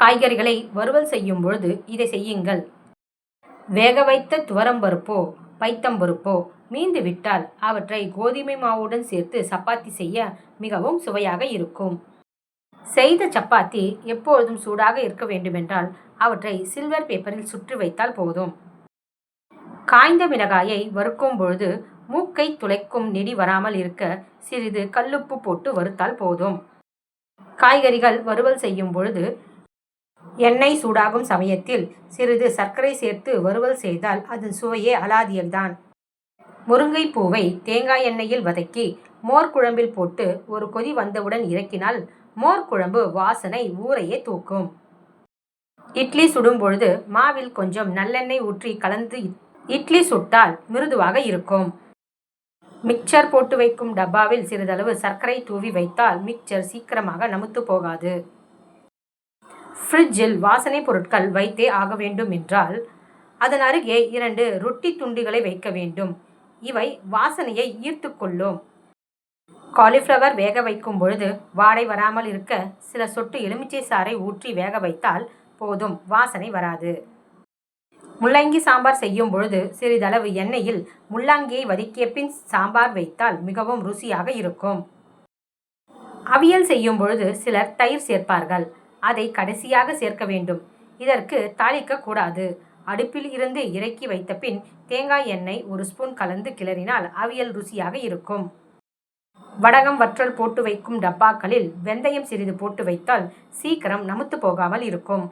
காய்கறிகளை வறுவல் செய்யும் பொழுது இதை செய்யுங்கள். வேக வைத்த துவரம்பருப்போ பைத்தம்பருப்போ மீந்து விட்டால் அவற்றை கோதுமை மாவுடன் சேர்த்து சப்பாத்தி செய்ய மிகவும் சுவையாக இருக்கும். செய்த சப்பாத்தி எப்பொழுதும் சூடாக இருக்க வேண்டுமென்றால் அவற்றை சில்வர் பேப்பரில் சுற்றி வைத்தால் போதும். காய்ந்த மிளகாயை வறுக்கும் பொழுது மூக்கை துளைக்கும் நெடி வராமல் இருக்க சிறிது கல்லுப்பு போட்டு வறுத்தால் போதும். காய்கறிகள் வறுவல் செய்யும் பொழுது எண்ணெய் சூடாகும் சமயத்தில் சிறிது சர்க்கரை சேர்த்து வறுவல் செய்தால் அதன் சுவையே அலாதியல்தான். முருங்கை பூவை தேங்காய் எண்ணெயில் வதக்கி மோர் குழம்பில் போட்டு ஒரு கொதி வந்தவுடன் இறக்கினால் மோர் குழம்பு வாசனை ஊரையே தூக்கும். இட்லி சுடும் பொழுது மாவில் கொஞ்சம் நல்லெண்ணெய் ஊற்றி கலந்து இட்லி சுட்டால் மிருதுவாக இருக்கும். மிக்சர் போட்டு வைக்கும் டப்பாவில் சிறிதளவு சர்க்கரை தூவி வைத்தால் மிக்சர் சீக்கிரமாக நமுத்து போகாது. ஃப்ரிட்ஜில் வாசனை பொருட்கள் வைத்தே ஆக வேண்டும் என்றால் அதன் அருகே 2 ரொட்டி துண்டுகளை வைக்க வேண்டும். இவை வாசனையை ஈர்த்து கொள்ளும். காலிஃப்ளவர் வேக வைக்கும் பொழுது வாடை வராமல் இருக்க சில சொட்டு எலுமிச்சை சாறை ஊற்றி வேக வைத்தால் போதும், வாசனை வராது. முள்ளங்கி சாம்பார் செய்யும் பொழுது சிறிதளவு எண்ணெயில் முள்ளங்கியை வதக்கிய பின் சாம்பார் வைத்தால் மிகவும் ருசியாக இருக்கும். அவியல் செய்யும் பொழுது சிலர் தயிர் சேர்ப்பார்கள். அதை கடைசியாக சேர்க்க வேண்டும். இதற்கு தாளிக்க கூடாது. அடுப்பில் இருந்து இறக்கி வைத்த பின் தேங்காய் எண்ணெய் 1 ஸ்பூன் கலந்து கிளறினால் அவியல் ருசியாக இருக்கும். வடகம் வற்றல் போட்டு வைக்கும் டப்பாக்களில் வெந்தயம் சிறிது போட்டு வைத்தால் சீக்கிரம் நமுத்து போகாமல் இருக்கும்.